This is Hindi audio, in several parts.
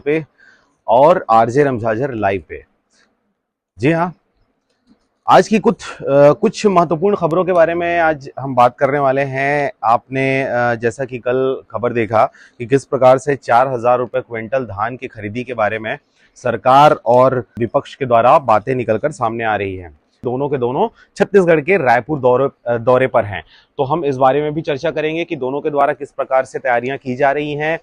पे और आरजे रमझाझर लाइव पे। जी हाँ, आज की कुछ महत्वपूर्ण खबरों के बारे में आज हम बात करने वाले हैं। आपने जैसा कि कल खबर देखा कि किस प्रकार से 4,000 रुपये क्विंटल धान की खरीदी के बारे में सरकार और विपक्ष के द्वारा बातें निकलकर सामने आ रही हैं। दोनों के दोनों छत्तीसगढ़ के रायपुर दौरे पर हैं, तो हम इस बारे में भी चर्चा करेंगे कि दोनों के द्वारा किस प्रकार से तैयारियां की जा रही हैं,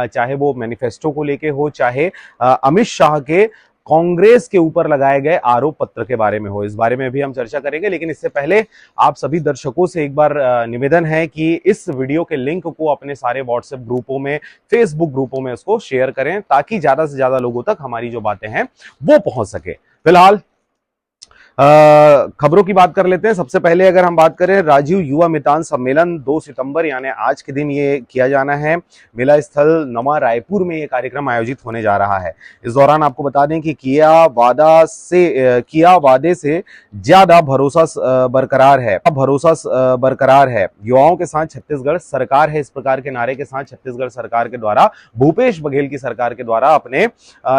चाहे वो मैनिफेस्टो को लेके हो, चाहे अमित शाह के कांग्रेस के ऊपर लगाए गए आरोप पत्र के बारे में हो। इस बारे में भी हम चर्चा करेंगे, लेकिन इससे पहले आप सभी दर्शकों से एक बार निवेदन है कि इस वीडियो के लिंक को अपने सारे व्हाट्सएप ग्रुपों में, फेसबुक ग्रुपों में उसको शेयर करें, ताकि ज्यादा से ज्यादा लोगों तक हमारी जो बातें हैं वो पहुंच सके। फिलहाल खबरों की बात कर लेते हैं। सबसे पहले अगर हम बात करें, राजीव युवा मितान सम्मेलन 2 सितंबर यानी आज के दिन ये किया जाना है। मेला स्थल नवा रायपुर में ये कार्यक्रम आयोजित होने जा रहा है। इस दौरान आपको बता दें कि किया वादे से ज्यादा भरोसा बरकरार है, युवाओं के साथ छत्तीसगढ़ सरकार है, इस प्रकार के नारे के साथ छत्तीसगढ़ सरकार के द्वारा, भूपेश बघेल की सरकार के द्वारा अपने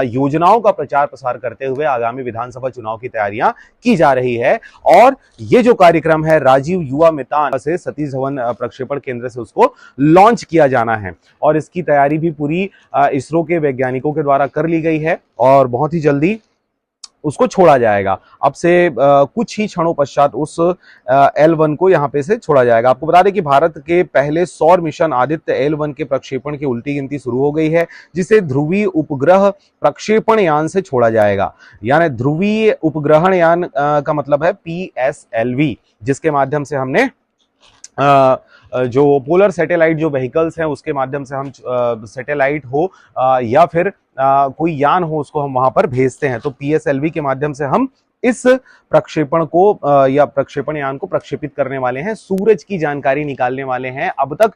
योजनाओं का प्रचार प्रसार करते हुए आगामी विधानसभा चुनाव की तैयारियां की जा रही है। और ये जो कार्यक्रम है राजीव युवा मितान से सतीश धवन प्रक्षेपण केंद्र से उसको लॉन्च किया जाना है, और इसकी तैयारी भी पूरी इसरो के वैज्ञानिकों के द्वारा कर ली गई है और बहुत ही जल्दी उसको छोड़ा जाएगा। अब से कुछ ही क्षणों पश्चात उस L1 को यहां पे से छोड़ा जाएगा। आपको बता दें कि भारत के पहले सौर मिशन आदित्य L1 के प्रक्षेपण की उल्टी गिनती शुरू हो गई है, जिसे ध्रुवीय उपग्रह प्रक्षेपण यान से छोड़ा जाएगा। यानी ध्रुवीय उपग्रहण यान का मतलब है PSLV, जिसके माध्यम से हमने जो पोलर सैटेलाइट जो व्हीकल्स हैं उसके माध्यम से हम सैटेलाइट हो या फिर कोई यान हो उसको हम वहां पर भेजते हैं। तो PSLV के माध्यम से हम इस प्रक्षेपण को या प्रक्षेपण यान को प्रक्षेपित करने वाले हैं, सूरज की जानकारी निकालने वाले हैं। अब तक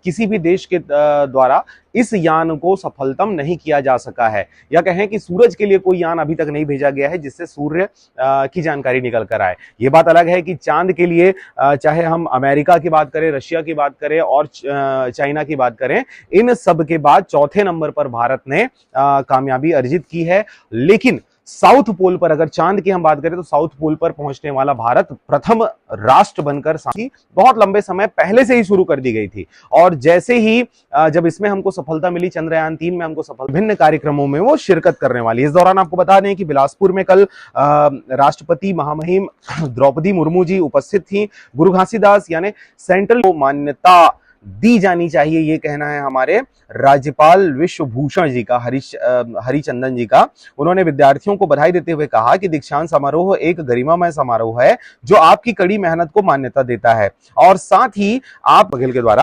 किसी भी देश के द्वारा इस यान को सफलतम नहीं किया जा सका है, या कहें कि सूरज के लिए कोई यान अभी तक नहीं भेजा गया है जिससे सूर्य की जानकारी निकल कर आए। ये बात अलग है कि चांद के लिए चाहे हम अमेरिका की बात करें, रशिया की बात करें और चाइना की बात करें, इन सब के बाद चौथे नंबर पर भारत ने कामयाबी अर्जित की है। लेकिन साउथ पोल पर, अगर चांद की हम बात करें तो साउथ पोल पर पहुंचने वाला भारत प्रथम राष्ट्र बनकर बहुत लंबे समय पहले से ही शुरू कर दी गई थी। और जैसे ही जब इसमें हमको सफलता मिली, चंद्रयान 3 में हमको सफलता, विभिन्न कार्यक्रमों में वो शिरकत करने वाली। इस दौरान आपको बता दें कि बिलासपुर में कल राष्ट्रपति महामहिम द्रौपदी मुर्मू जी उपस्थित थी। गुरु घासीदास यानी सेंट्रल को मान्यता दी जानी चाहिए, ये कहना है हमारे राज्यपाल विश्वभूषण जी का, हरिचंदन जी का। उन्होंने विद्यार्थियों को बधाई देते हुए कहा कि दीक्षांत समारोह एक गरिमामय समारोह है जो आपकी कड़ी मेहनत को मान्यता देता है, और साथ ही आप बघेल के द्वारा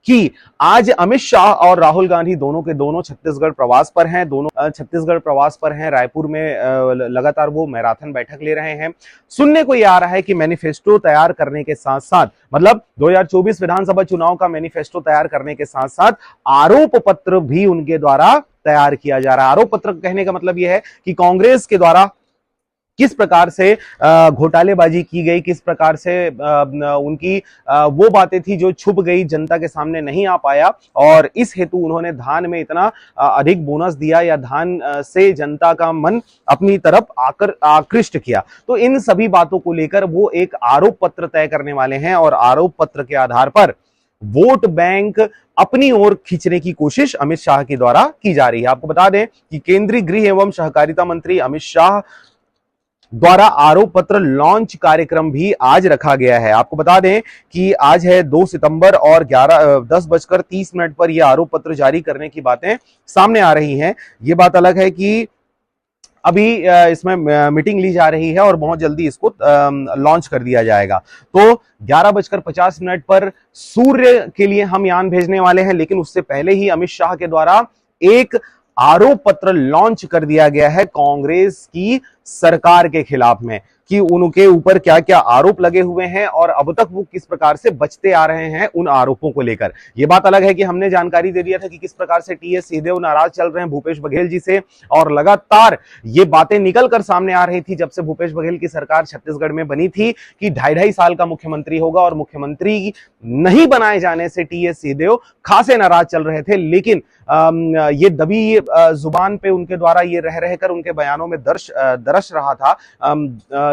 कि आज अमित शाह और राहुल गांधी दोनों के दोनों छत्तीसगढ़ प्रवास पर हैं। दोनों छत्तीसगढ़ प्रवास पर हैं, रायपुर में लगातार वो मैराथन बैठक ले रहे हैं। सुनने को ये आ रहा है कि मैनिफेस्टो तैयार करने के साथ साथ, मतलब 2024 विधानसभा चुनाव का मैनिफेस्टो तैयार करने के साथ साथ आरोप पत्र भी उनके द्वारा तैयार किया जा रहा है। आरोप पत्र कहने का मतलब यह है कि कांग्रेस के द्वारा किस प्रकार से घोटालेबाजी की गई, किस प्रकार से उनकी वो बातें थी जो छुप गई, जनता के सामने नहीं आ पाया, और इस हेतु उन्होंने धान में इतना अधिक बोनस दिया या धान से जनता का मन अपनी तरफ आकृष्ट किया। तो इन सभी बातों को लेकर वो एक आरोप पत्र तय करने वाले हैं, और आरोप पत्र के आधार पर वोट बैंक अपनी ओर खींचने की कोशिश अमित शाह के द्वारा की जा रही है। आपको बता दें कि केंद्रीय गृह एवं सहकारिता मंत्री अमित शाह द्वारा आरोप पत्र लॉन्च कार्यक्रम भी आज रखा गया है। आपको बता दें कि आज है 2 सितंबर और 10:30 पर यह आरोप पत्र जारी करने की बातें सामने आ रही हैं। ये बात अलग है कि अभी इसमें मीटिंग ली जा रही है और बहुत जल्दी इसको लॉन्च कर दिया जाएगा। तो 11:50 पर सूर्य के लिए हम यान भेजने वाले हैं, लेकिन उससे पहले ही अमित शाह के द्वारा एक आरोप पत्र लॉन्च कर दिया गया है कांग्रेस की सरकार के खिलाफ में कि उनके ऊपर क्या क्या आरोप लगे हुए हैं और अब तक वो किस प्रकार से बचते आ रहे हैं उन आरोपों को लेकर। ये बात अलग है कि हमने जानकारी दे दिया था कि किस प्रकार से टीएस सिंहदेव नाराज चल रहे हैं भूपेश बघेल जी से, और लगातार ये बातें निकल कर सामने आ रही थी जब से भूपेश बघेल की सरकार छत्तीसगढ़ में बनी थी कि 2.5 साल का मुख्यमंत्री होगा, और मुख्यमंत्री नहीं बनाए जाने से टीएस सिंहदेव खासे नाराज चल रहे थे। लेकिन ये दबी जुबान पे उनके द्वारा ये रह रहकर उनके बयानों में दरस रहा था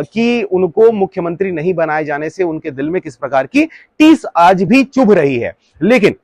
कि उनको मुख्यमंत्री नहीं बनाए जाने से उनके दिल में किस प्रकार की टीस आज भी चुभ रही है। लेकिन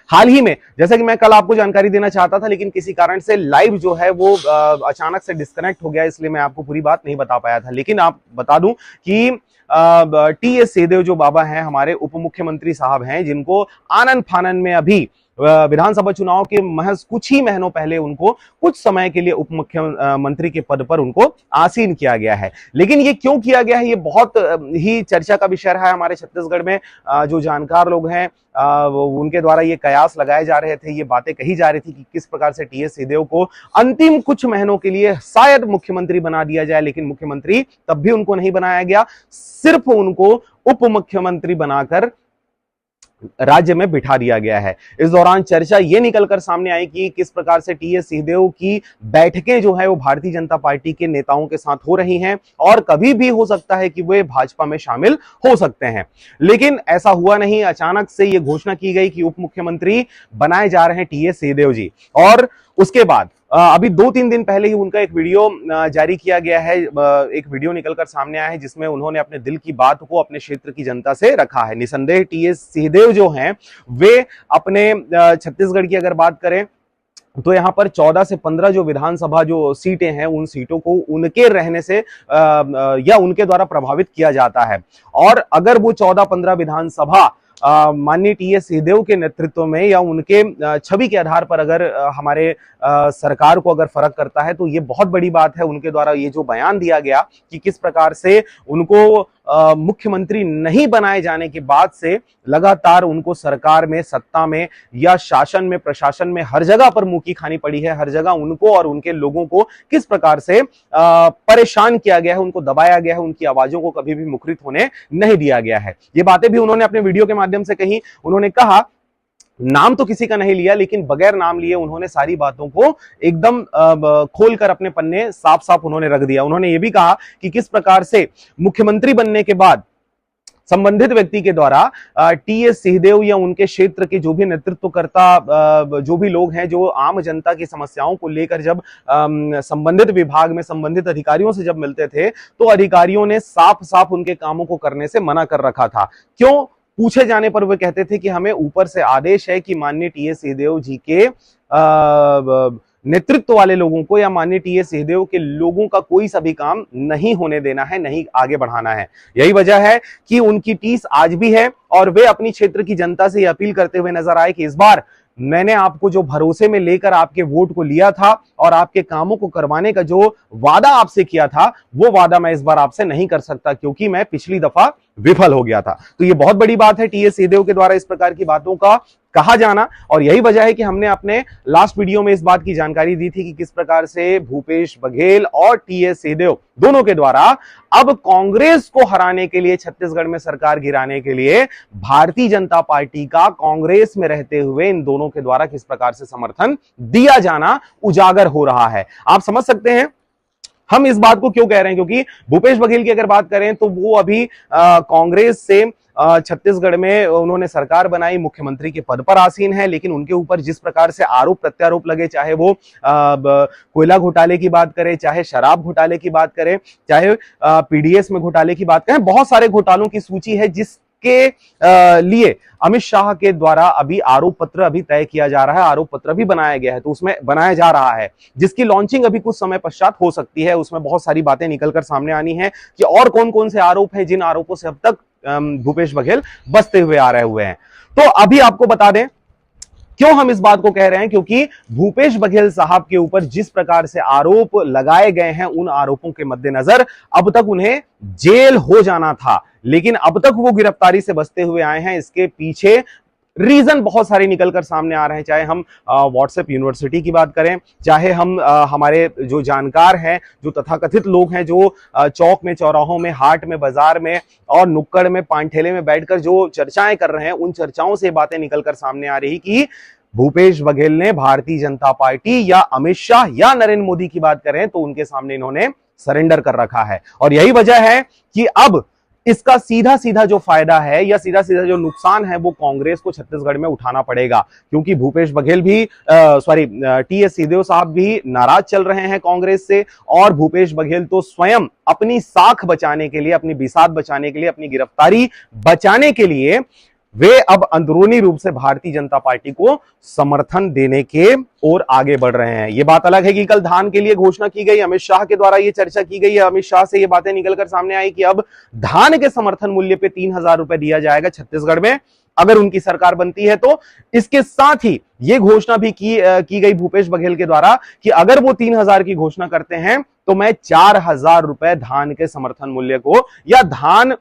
हाल ही में, जैसा कि मैं कल आपको जानकारी देना चाहता था, लेकिन किसी कारण से लाइव जो है वो अचानक से डिस्कनेक्ट हो गया, इसलिए मैं आपको पूरी बात नहीं बता पाया था। लेकिन आप बता दूं कि टीएस सिंहदेव जो बाबा हैं, हमारे उप मुख्यमंत्री साहब हैं, जिनको आनन फानन में अभी विधानसभा चुनाव के महज कुछ ही महीनों पहले उनको कुछ समय के लिए उप मुख्यमंत्री के पद पर उनको आसीन किया गया है। लेकिन ये क्यों किया गया है, ये बहुत ही चर्चा का विषय रहा है हमारे छत्तीसगढ़ में। जो जानकार लोग हैं उनके द्वारा ये कयास लगाए जा रहे थे, ये बातें कही जा रही थी कि किस प्रकार से टीएस सिंहदेव को अंतिम कुछ महीनों के लिए शायद मुख्यमंत्री बना दिया जाए, लेकिन मुख्यमंत्री तब भी उनको नहीं बनाया गया, सिर्फ उनको उप मुख्यमंत्री बनाकर राज्य में बिठा दिया गया है। इस दौरान चर्चा ये निकलकर सामने आई कि किस प्रकार से टीएस सिंहदेव की बैठकें जो है वो भारतीय जनता पार्टी के नेताओं के साथ हो रही हैं, और कभी भी हो सकता है कि वे भाजपा में शामिल हो सकते हैं। लेकिन ऐसा हुआ नहीं, अचानक से ये घोषणा की गई कि उप मुख्यमंत्री बनाए जा रहे हैं टीएस सिंहदेव जी। और उसके बाद अभी 2-3 दिन पहले ही उनका एक वीडियो जारी किया गया है, एक वीडियो निकलकर सामने आया है जिसमें उन्होंने अपने दिल की बात को अपने क्षेत्र की जनता से रखा है। निसंदेह टीएस सिंहदेव जो हैं वे अपने छत्तीसगढ़ की अगर बात करें तो यहाँ पर 14 से 15 जो विधानसभा जो सीटें हैं, उन सीटों को उनके रहने से या उनके द्वारा प्रभावित किया जाता है। और अगर वो 14-15 विधानसभा माननीय टीएस सिंहदेव के नेतृत्व में या उनके छवि के आधार पर अगर हमारे सरकार को अगर फर्क करता है, तो ये बहुत बड़ी बात है। उनके द्वारा ये जो बयान दिया गया कि किस प्रकार से उनको मुख्यमंत्री नहीं बनाए जाने के बाद से लगातार उनको सरकार में, सत्ता में या शासन में, प्रशासन में हर जगह पर मुंह की खानी पड़ी है। हर जगह उनको और उनके लोगों को किस प्रकार से परेशान किया गया है, उनको दबाया गया है, उनकी आवाजों को कभी भी मुखरित होने नहीं दिया गया है। ये बातें भी उन्होंने अपने वीडियो के माध्यम से कही। उन्होंने कहा, नाम तो किसी का नहीं लिया, लेकिन बगैर नाम लिए उन्होंने सारी बातों को एकदम खोलकर अपने पन्ने साफ साफ उन्होंने रख दिया। उन्होंने ये भी कहा कि किस प्रकार से मुख्यमंत्री बनने के बाद संबंधित व्यक्ति के द्वारा टीएस सिंहदेव या उनके क्षेत्र के जो भी नेतृत्वकर्ता जो भी लोग हैं, जो आम जनता की समस्याओं को लेकर जब संबंधित विभाग में संबंधित अधिकारियों से जब मिलते थे, तो अधिकारियों ने साफ साफ उनके कामों को करने से मना कर रखा था। क्यों? पूछे जाने पर वे कहते थे कि हमें ऊपर से आदेश है कि माननीय टीएस सिंहदेव जी के नेतृत्व वाले लोगों को या माननीय टीएस सिंहदेव के लोगों का कोई सा भी काम नहीं होने देना है, नहीं आगे बढ़ाना है। यही वजह है कि उनकी टीस आज भी है, और वे अपनी क्षेत्र की जनता से अपील करते हुए नजर आए कि इस बार मैंने आपको जो भरोसे में लेकर आपके वोट को लिया था और आपके कामों को करवाने का जो वादा आपसे किया था, वो वादा मैं इस बार आपसे नहीं कर सकता, क्योंकि मैं पिछली दफा विफल हो गया था। तो ये बहुत बड़ी बात है टीएस सिंहदेव के द्वारा इस प्रकार की बातों का कहा जाना, और यही वजह है कि हमने अपने लास्ट वीडियो में इस बात की जानकारी दी थी कि किस प्रकार से भूपेश बघेल और टीएस सिंहदेव दोनों के द्वारा अब कांग्रेस को हराने के लिए, छत्तीसगढ़ में सरकार गिराने के लिए भारतीय जनता पार्टी का कांग्रेस में रहते हुए इन दोनों के द्वारा किस प्रकार से समर्थन दिया जाना उजागर हो रहा है। आप समझ सकते हैं हम इस बात को क्यों कह रहे हैं, क्योंकि भूपेश बघेल की अगर बात करें तो वो अभी कांग्रेस से छत्तीसगढ़ में उन्होंने सरकार बनाई, मुख्यमंत्री के पद पर आसीन है, लेकिन उनके ऊपर जिस प्रकार से आरोप प्रत्यारोप लगे, चाहे वो कोयला घोटाले की बात करें, चाहे शराब घोटाले की बात करें, चाहे पीडीएस में घोटाले की बात करें, बहुत सारे घोटालों की सूची है जिसके लिए अमित शाह के द्वारा अभी आरोप पत्र अभी तय किया जा रहा है, आरोप पत्र भी बनाया गया है, तो उसमें बनाया जा रहा है, जिसकी लॉन्चिंग अभी कुछ समय पश्चात हो सकती है। उसमें बहुत सारी बातें निकलकर सामने आनी है कि और कौन कौन से आरोप हैं, जिन आरोपों से अब तक भूपेश बघेल बचते हुए आ रहे हुए हैं। तो अभी आपको बता दें क्यों हम इस बात को कह रहे हैं, क्योंकि भूपेश बघेल साहब के ऊपर जिस प्रकार से आरोप लगाए गए हैं, उन आरोपों के मद्देनजर अब तक उन्हें जेल हो जाना था, लेकिन अब तक वो गिरफ्तारी से बचते हुए आए हैं। इसके पीछे रीजन बहुत सारे निकलकर सामने आ रहे हैं, चाहे हम व्हाट्सएप यूनिवर्सिटी की बात करें, चाहे हम हमारे जो जानकार हैं, जो तथाकथित लोग हैं, जो चौक में, चौराहों में, हाट में, बाजार में और नुक्कड़ में, पान ठेले में बैठकर जो चर्चाएं कर रहे हैं, उन चर्चाओं से बातें निकलकर सामने आ रही कि भूपेश बघेल ने भारतीय जनता पार्टी या अमित शाह या नरेंद्र मोदी की बात करें तो उनके सामने इन्होंने सरेंडर कर रखा है। और यही वजह है कि अब इसका सीधा सीधा जो फायदा है या सीधा सीधा जो नुकसान है वो कांग्रेस को छत्तीसगढ़ में उठाना पड़ेगा, क्योंकि भूपेश बघेल भी टीएस सिंहदेव साहब भी नाराज चल रहे हैं कांग्रेस से, और भूपेश बघेल तो स्वयं अपनी साख बचाने के लिए, अपनी बिसात बचाने के लिए, अपनी गिरफ्तारी बचाने के लिए वे अब अंदरूनी रूप से भारतीय जनता पार्टी को समर्थन देने के ओर आगे बढ़ रहे हैं। ये बात अलग है कि कल धान के लिए घोषणा की गई, अमित शाह के द्वारा ये चर्चा की गई है, अमित शाह से ये बातें निकलकर सामने आई कि अब धान के समर्थन मूल्य पे 3,000 रुपए दिया जाएगा छत्तीसगढ़ में अगर उनकी सरकार बनती है तो। इसके साथ ही ये घोषणा भी की गई भूपेश बघेल के द्वारा कि अगर वो 3,000 की घोषणा करते हैं तो मैं 4,000 रुपए धान के समर्थन मूल्य को या धान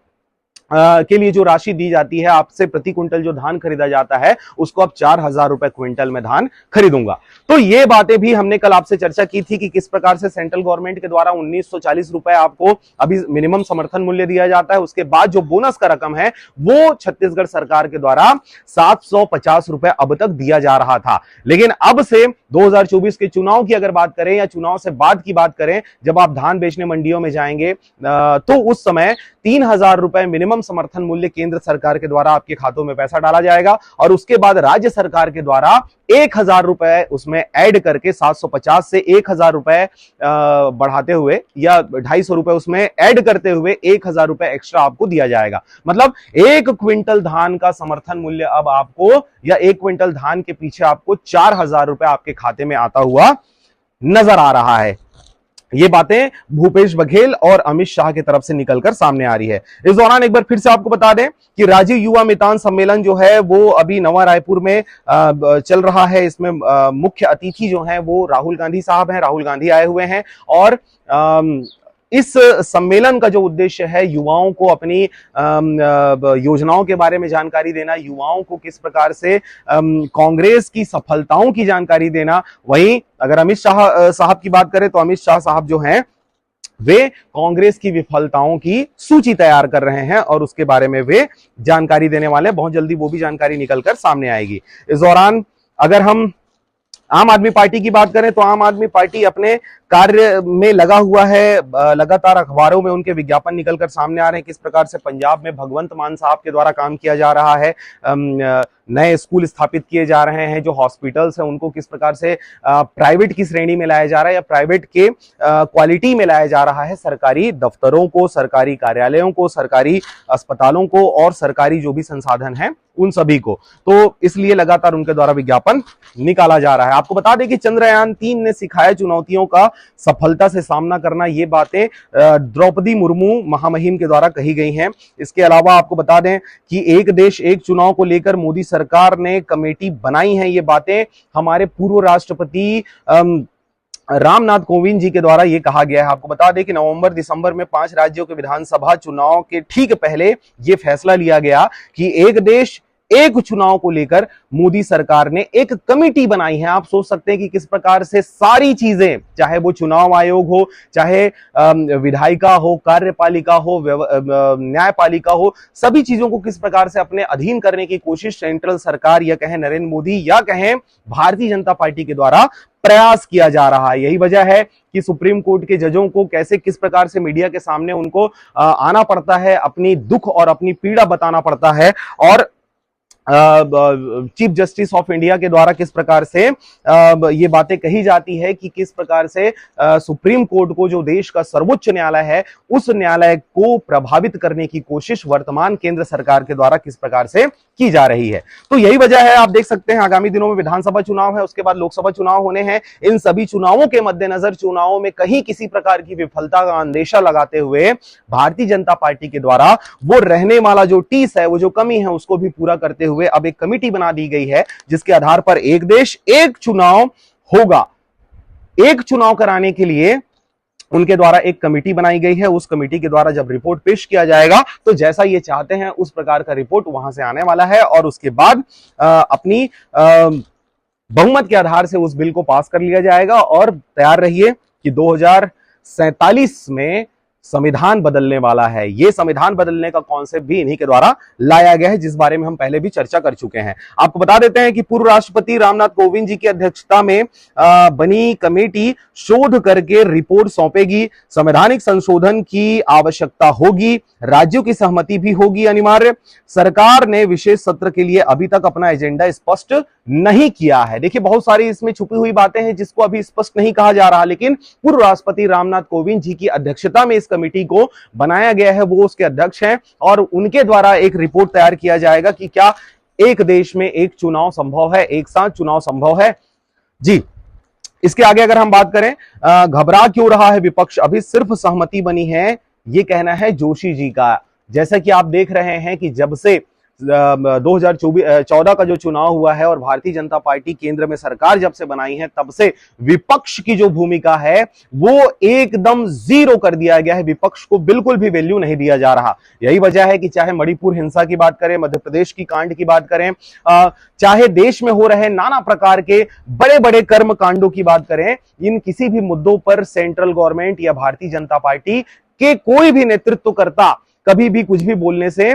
के लिए जो राशि दी जाती है, आपसे प्रति क्विंटल जो धान खरीदा जाता है उसको अब 4,000 रुपए क्विंटल में धान खरीदूंगा। तो ये बातें भी हमने कल आपसे चर्चा की थी कि किस प्रकार से सेंट्रल गवर्नमेंट के द्वारा 1,940 रुपए आपको अभी मिनिमम समर्थन मूल्य दिया जाता है, उसके बाद जो बोनस का रकम है वो छत्तीसगढ़ सरकार के द्वारा 750 रुपए अब तक दिया जा रहा था। लेकिन अब से 2024 के चुनाव की अगर बात करें या चुनाव से बाद की बात करें, जब आप धान बेचने मंडियों में जाएंगे तो उस समय 3,000 रुपए मिनिमम समर्थन मूल्य केंद्र सरकार के द्वारा आपके खातों में पैसा डाला जाएगा और उसके बाद राज्य सरकार के द्वारा 1,000 रुपए उसमें ऐड करके 750 से 1,000 रुपए बढ़ाते हुए या 250 रुपए उसमें ऐड करते हुए 1,000 रुपए एक्स्ट्रा आपको दिया जाएगा। मतलब 1 क्विंटल धान का समर्थन मूल्य अब आपको या 1 क्विंटल धान के पीछे आपको 4,000 रुपए आपके खाते में आता हुआ नजर आ रहा है। ये बातें भूपेश बघेल और अमित शाह की तरफ से निकलकर सामने आ रही है। इस दौरान एक बार फिर से आपको बता दें कि राज्य युवा मितान सम्मेलन जो है वो अभी नवा रायपुर में चल रहा है। इसमें मुख्य अतिथि जो हैं वो राहुल गांधी साहब हैं, राहुल गांधी आए हुए हैं और इस सम्मेलन का जो उद्देश्य है युवाओं को अपनी योजनाओं के बारे में जानकारी देना, युवाओं को किस प्रकार से कांग्रेस की सफलताओं की जानकारी देना। वहीं अगर अमित शाह साहब की बात करें तो अमित शाह साहब जो हैं वे कांग्रेस की विफलताओं की सूची तैयार कर रहे हैं और उसके बारे में वे जानकारी देने वाले हैं। बहुत जल्दी वो भी जानकारी निकलकर सामने आएगी। इस दौरान अगर हम आम आदमी पार्टी की बात करें तो आम आदमी पार्टी अपने कार्य में लगा हुआ है। लगातार अखबारों में उनके विज्ञापन निकलकर सामने आ रहे हैं किस प्रकार से पंजाब में भगवंत मान साहब के द्वारा काम किया जा रहा है, नए स्कूल स्थापित किए जा रहे हैं, जो हॉस्पिटल्स हैं उनको किस प्रकार से प्राइवेट की श्रेणी में लाया जा रहा है या प्राइवेट के क्वालिटी में लाया जा रहा है, सरकारी दफ्तरों को, सरकारी कार्यालयों को, सरकारी अस्पतालों को और सरकारी जो भी संसाधन हैं उन सभी को। तो इसलिए लगातार उनके द्वारा विज्ञापन निकाला जा रहा है। आपको बता दें कि चंद्रयान 3 ने सिखाया चुनौतियों का सफलता से सामना करना। ये बातें द्रौपदी मुर्मू महामहिम के द्वारा कही गई हैं। इसके अलावा आपको बता दें कि एक देश एक चुनाव को लेकर मोदी सरकार ने कमेटी बनाई है। ये बातें हमारे पूर्व राष्ट्रपति रामनाथ कोविंद जी के द्वारा ये कहा गया है। आपको बता दें कि नवंबर दिसंबर में 5 राज्यों के विधानसभा चुनाव के ठीक पहले ये फैसला लिया गया कि एक देश एक चुनाव को लेकर मोदी सरकार ने एक कमेटी बनाई है। आप सोच सकते हैं कि किस प्रकार से सारी चीजें, चाहे वो चुनाव आयोग हो, चाहे विधायिका हो, कार्यपालिका हो, न्यायपालिका हो, सभी चीजों को किस प्रकार से अपने अधीन करने की कोशिश सेंट्रल सरकार या कहें नरेंद्र मोदी या कहें भारतीय जनता पार्टी के द्वारा प्रयास किया जा रहा है। यही वजह है कि सुप्रीम कोर्ट के जजों को कैसे किस प्रकार से मीडिया के सामने उनको आना पड़ता है, अपनी दुख और अपनी पीड़ा बताना पड़ता है और चीफ जस्टिस ऑफ इंडिया के द्वारा किस प्रकार से ये बातें कही जाती है कि किस प्रकार से सुप्रीम कोर्ट को, जो देश का सर्वोच्च न्यायालय है, उस न्यायालय को प्रभावित करने की कोशिश वर्तमान केंद्र सरकार के द्वारा किस प्रकार से की जा रही है। तो यही वजह है, आप देख सकते हैं आगामी दिनों में विधानसभा चुनाव है, उसके बाद लोकसभा चुनाव होने हैं। इन सभी चुनावों के मद्देनजर चुनावों में कहीं किसी प्रकार की विफलता का अंदेशा लगाते हुए भारतीय जनता पार्टी के द्वारा वो रहने वाला जो टीस है, वो जो कमी है, उसको भी पूरा करते हुए अब एक कमेटी बना दी गई है जिसके आधार पर एक देश एक चुनाव होगा। एक चुनाव कराने के लिए उनके द्वारा एक कमेटी बनाई गई है। उस कमेटी के द्वारा जब रिपोर्ट पेश किया जाएगा तो जैसा ये चाहते हैं उस प्रकार का रिपोर्ट वहां से आने वाला है और उसके बाद अपनी बहुमत के आधार से उस बिल को पास कर लिया जाएगा। और तैयार रहिए कि 2047 में संविधान बदलने वाला है। यह संविधान बदलने का कॉन्सेप्ट भी इन्हीं के द्वारा लाया गया है, जिस बारे में हम पहले भी चर्चा कर चुके हैं। आपको बता देते हैं कि पूर्व राष्ट्रपति रामनाथ कोविंद जी की अध्यक्षता में बनी कमेटी शोध करके रिपोर्ट सौंपेगी। संवैधानिक संशोधन की आवश्यकता होगी, राज्यों की सहमति भी होगी अनिवार्य। सरकार ने विशेष सत्र के लिए अभी तक अपना एजेंडा स्पष्ट नहीं किया है। देखिए, बहुत सारी इसमें छुपी हुई बातें हैं जिसको अभी स्पष्ट नहीं कहा जा रहा, लेकिन पूर्व राष्ट्रपति रामनाथ कोविंद जी की अध्यक्षता में इस कमेटी को बनाया गया है, वो उसके अध्यक्ष हैं और उनके द्वारा एक रिपोर्ट तैयार किया जाएगा कि क्या एक देश में एक चुनाव संभव है, एक साथ चुनाव संभव है। जी, इसके आगे अगर हम बात करें, घबरा क्यों रहा है विपक्ष, अभी सिर्फ सहमति बनी है, ये कहना है जोशी जी का। जैसा कि आप देख रहे हैं कि जब से 2014 का जो चुनाव हुआ है और भारतीय जनता पार्टी केंद्र में सरकार जब से बनाई है, तब से विपक्ष की जो भूमिका है वो एकदम जीरो कर दिया गया है। विपक्ष को बिल्कुल भी वैल्यू नहीं दिया जा रहा। यही वजह है कि चाहे मणिपुर हिंसा की बात करें, मध्य प्रदेश की कांड की बात करें, चाहे देश में हो रहे नाना प्रकार के बड़े बड़े कर्म कांडों की बात करें, इन किसी भी मुद्दों पर सेंट्रल गवर्नमेंट या भारतीय जनता पार्टी के कोई भी नेतृत्वकर्ता कभी भी कुछ भी बोलने से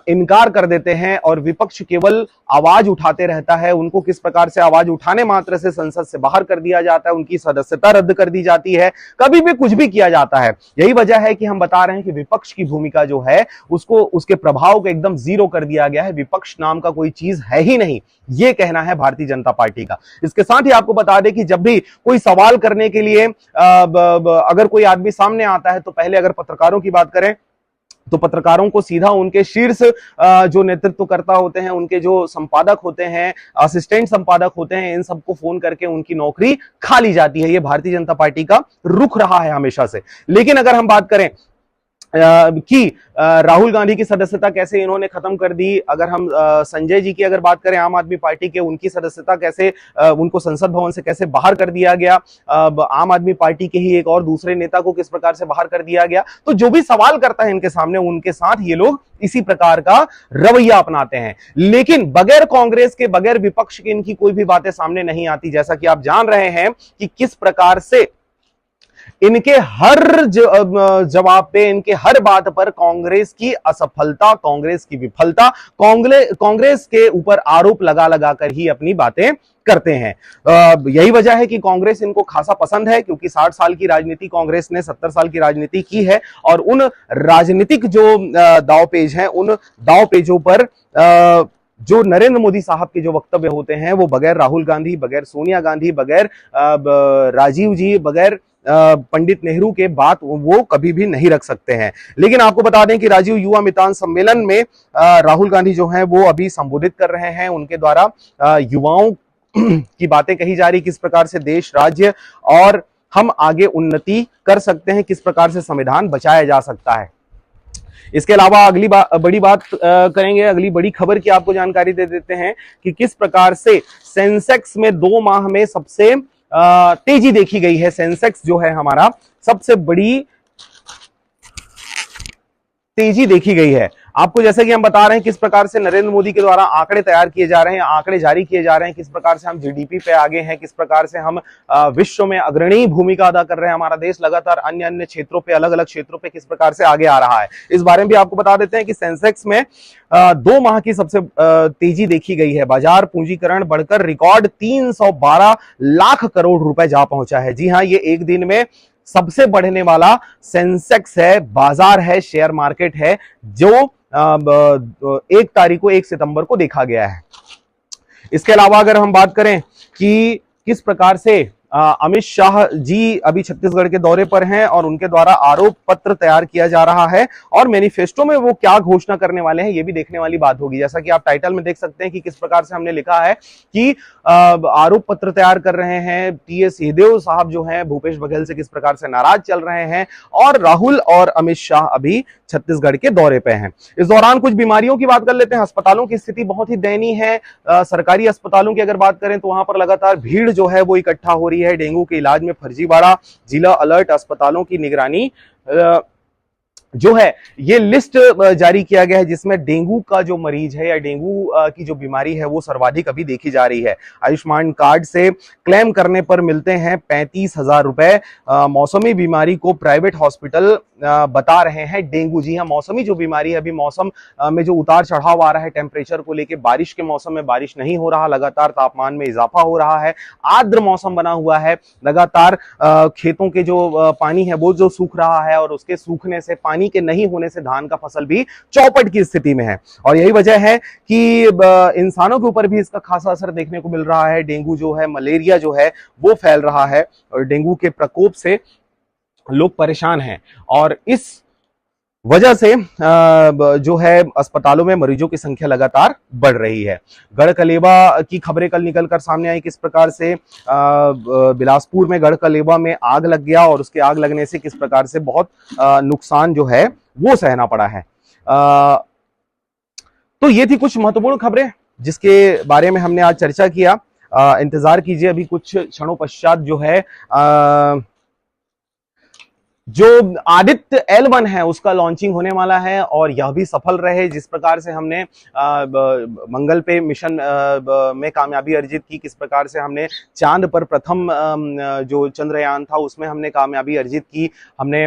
इनकार कर देते हैं और विपक्ष केवल आवाज उठाते रहता है। उनको किस प्रकार से आवाज उठाने मात्र से संसद से बाहर कर दिया जाता है, उनकी सदस्यता रद्द कर दी जाती है, कभी भी कुछ भी किया जाता है। यही वजह है कि हम बता रहे हैं कि विपक्ष की भूमिका जो है उसको, उसके प्रभाव को एकदम जीरो कर दिया गया है। विपक्ष नाम का कोई चीज है ही नहीं, ये कहना है भारतीय जनता पार्टी का। इसके साथ ही आपको बता दें कि जब भी कोई सवाल करने के लिए अगर कोई आदमी सामने आता है तो पहले अगर पत्रकारों की बात करें तो पत्रकारों को सीधा उनके शीर्ष जो नेतृत्वकर्ता होते हैं, उनके जो संपादक होते हैं, असिस्टेंट संपादक होते हैं, इन सबको फोन करके उनकी नौकरी खा ली जाती है। ये भारतीय जनता पार्टी का रुख रहा है हमेशा से। लेकिन अगर हम बात करें कि राहुल गांधी की सदस्यता कैसे इन्होंने खत्म कर दी, अगर हम संजय जी की अगर बात करें आम आदमी पार्टी के, उनकी सदस्यता कैसे उनको संसद भवन से कैसे बाहर कर दिया गया, आम आदमी पार्टी के ही एक और दूसरे नेता को किस प्रकार से बाहर कर दिया गया, तो जो भी सवाल करता है इनके सामने, उनके साथ ये लोग इसी प्रकार का रवैया अपनाते हैं। लेकिन बगैर कांग्रेस के, बगैर विपक्ष के इनकी कोई भी बातें सामने नहीं आती। जैसा कि आप जान रहे हैं कि किस प्रकार से इनके हर जवाब पे, इनके हर बात पर कांग्रेस की असफलता, कांग्रेस की विफलता, कांग्रेस के ऊपर आरोप लगा लगा कर ही अपनी बातें करते हैं। यही वजह है कि कांग्रेस इनको खासा पसंद है, क्योंकि 60 साल की राजनीति कांग्रेस ने 70 साल की राजनीति की है और उन राजनीतिक जो दांवपेच हैं, उन दांवपेचों पर जो नरेंद्र मोदी साहब के जो वक्तव्य होते हैं वो बगैर राहुल गांधी, बगैर सोनिया गांधी, बगैर राजीव जी, बगैर पंडित नेहरू के बात वो कभी भी नहीं रख सकते हैं। लेकिन आपको बता दें कि राजीव युवा मितान सम्मेलन में राहुल गांधी जो हैं वो अभी संबोधित कर रहे हैं। उनके द्वारा युवाओं की बातें कही जा रही, किस प्रकार से देश, राज्य और हम आगे उन्नति कर सकते हैं, किस प्रकार से संविधान बचाया जा सकता है। इसके अलावा अगली बड़ी बात करेंगे, अगली बड़ी खबर की आपको जानकारी दे देते हैं कि किस प्रकार से सेंसेक्स में 2 माह में सबसे तेजी देखी गई है। सेंसेक्स जो है हमारा सबसे बड़ी तेजी देखी गई है। आपको जैसे कि हम बता रहे हैं किस प्रकार से नरेंद्र मोदी के द्वारा आंकड़े तैयार किए जा रहे हैं, आंकड़े जारी किए जा रहे हैं, किस प्रकार से हम जीडीपी पे आगे हैं, किस प्रकार से हम विश्व में अग्रणी भूमिका अदा कर रहे हैं। हमारा देश लगातार अन्य अन्य क्षेत्रों पे, अलग अलग क्षेत्रों पे किस प्रकार से आगे आ रहा है, इस बारे में भी आपको बता देते हैं कि सेंसेक्स में 2 माह की सबसे तेजी देखी गई है। बाजार पूंजीकरण बढ़कर रिकॉर्ड 312 लाख करोड़ रुपए जा पहुंचा है। जी हाँ, ये एक दिन में सबसे बढ़ने वाला सेंसेक्स है, बाजार है, शेयर मार्केट है, जो 1 तारीख को 1 सितंबर को देखा गया है। इसके अलावा अगर हम बात करें कि किस प्रकार से अमित शाह जी अभी छत्तीसगढ़ के दौरे पर हैं और उनके द्वारा आरोप पत्र तैयार किया जा रहा है और मैनिफेस्टो में वो क्या घोषणा करने वाले हैं, ये भी देखने वाली बात होगी। जैसा कि आप टाइटल में देख सकते हैं कि किस प्रकार से हमने लिखा है कि आरोप पत्र तैयार कर रहे हैं। टीएस सिंहदेव साहब जो हैं भूपेश बघेल से किस प्रकार से नाराज चल रहे हैं और राहुल और अमित शाह अभी छत्तीसगढ़ के दौरे पे हैं। इस दौरान कुछ बीमारियों की बात कर लेते हैं। अस्पतालों की स्थिति बहुत ही दयनीय है। सरकारी अस्पतालों की अगर बात करें तो वहां पर लगातार भीड़ जो है वो इकट्ठा हो रही रही है। डेंगू के इलाज में फर्जीवाड़ा, जिला अलर्ट, अस्पतालों की निगरानी जो है ये लिस्ट जारी किया गया है, जिसमें डेंगू का जो मरीज है या डेंगू की जो बीमारी है वो सर्वाधिक अभी देखी जा रही है। आयुष्मान कार्ड से क्लेम करने पर मिलते हैं 35,000 रुपए। मौसमी बीमारी को प्राइवेट हॉस्पिटल बता रहे हैं डेंगू। जी हाँ, मौसमी जो बीमारी है, अभी मौसम में जो उतार चढ़ाव आ रहा है टेम्परेचर को लेके, बारिश के मौसम में बारिश नहीं हो रहा, लगातार तापमान में इजाफा हो रहा है, आर्द्र मौसम बना हुआ है, लगातार खेतों के जो पानी है वो जो सूख रहा है, और उसके सूखने से, पानी के नहीं होने से धान का फसल भी चौपट की स्थिति में है। और यही वजह है कि इंसानों के ऊपर भी इसका खासा असर देखने को मिल रहा है। डेंगू जो है, मलेरिया जो है वो फैल रहा है, और डेंगू के प्रकोप से लोग परेशान हैं। और इस वजह से जो है अस्पतालों में मरीजों की संख्या लगातार बढ़ रही है। गढ़कलेवा की खबरें कल निकलकर सामने आई, किस प्रकार से बिलासपुर में गढ़कलेवा में आग लग गया, और उसके आग लगने से किस प्रकार से बहुत नुकसान जो है वो सहना पड़ा है। तो ये थी कुछ महत्वपूर्ण खबरें जिसके बारे में हमने आज चर्चा किया। इंतजार कीजिए, अभी कुछ क्षणों पश्चात जो है जो आदित्य L1 है उसका लॉन्चिंग होने वाला है, और यह भी सफल रहे। जिस प्रकार से हमने मंगल पे मिशन में कामयाबी अर्जित की, किस प्रकार से हमने चांद पर प्रथम जो चंद्रयान था उसमें हमने कामयाबी अर्जित की, हमने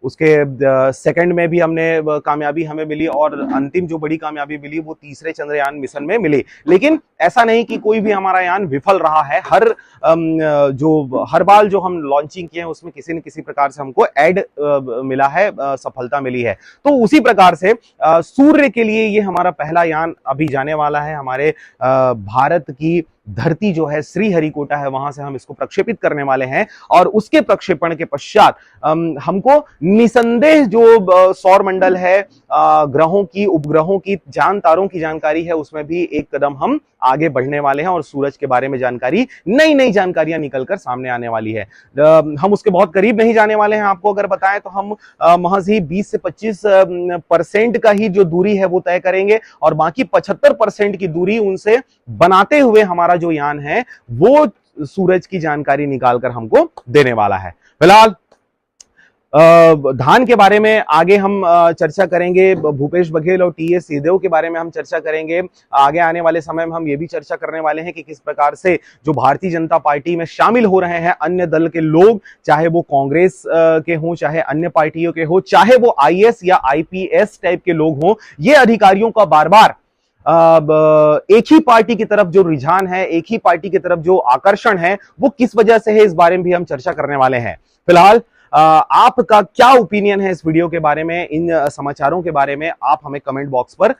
उसके सेकंड में भी हमने कामयाबी हमें मिली, और अंतिम जो बड़ी कामयाबी मिली वो तीसरे चंद्रयान मिशन में मिली। लेकिन ऐसा नहीं कि कोई भी हमारा यान विफल रहा है। हर बार जो हम लॉन्चिंग किए हैं उसमें किसी न किसी प्रकार से हमको ऐड मिला है, सफलता मिली है। तो उसी प्रकार से सूर्य के लिए ये हमारा पहला यान अभी जाने वाला है। हमारे भारत की धरती जो है श्रीहरिकोटा है, वहां से हम इसको प्रक्षेपित करने वाले हैं, और उसके प्रक्षेपण के पश्चात हमको निसंदेह जो सौर मंडल है, ग्रहों की, उपग्रहों की, चांद तारों की जानकारी है, उसमें भी एक कदम हम आगे बढ़ने वाले हैं, और सूरज के बारे में जानकारी, नई नई जानकारियां निकलकर सामने आने वाली है। हम उसके बहुत करीब नहीं जाने वाले हैं। आपको अगर बताएं तो हम महज ही 20 से 25% का ही जो दूरी है वो तय करेंगे, और बाकी 75% की दूरी उनसे बनाते हुए हमारा जो यान है वो सूरज की जानकारी निकालकर हमको देने वाला है। फिलहाल धान के बारे में आगे हम चर्चा करेंगे। भूपेश बघेल और टीएस सिंहदेव के बारे में हम चर्चा करेंगे। आगे आने वाले समय में हम ये भी चर्चा करने वाले हैं कि किस प्रकार से जो भारतीय जनता पार्टी में शामिल हो रहे हैं अन्य दल के लोग, चाहे वो कांग्रेस के हों, चाहे अन्य पार्टियों के हो, चाहे वो आईएएस या आईपीएस टाइप के लोग हों, ये अधिकारियों का बार बार एक ही पार्टी की तरफ जो रुझान है, एक ही पार्टी की तरफ जो आकर्षण है, वो किस वजह से है, इस बारे में भी हम चर्चा करने वाले हैं। फिलहाल आपका क्या ओपिनियन है इस वीडियो के बारे में, इन समाचारों के बारे में, आप हमें कमेंट बॉक्स पर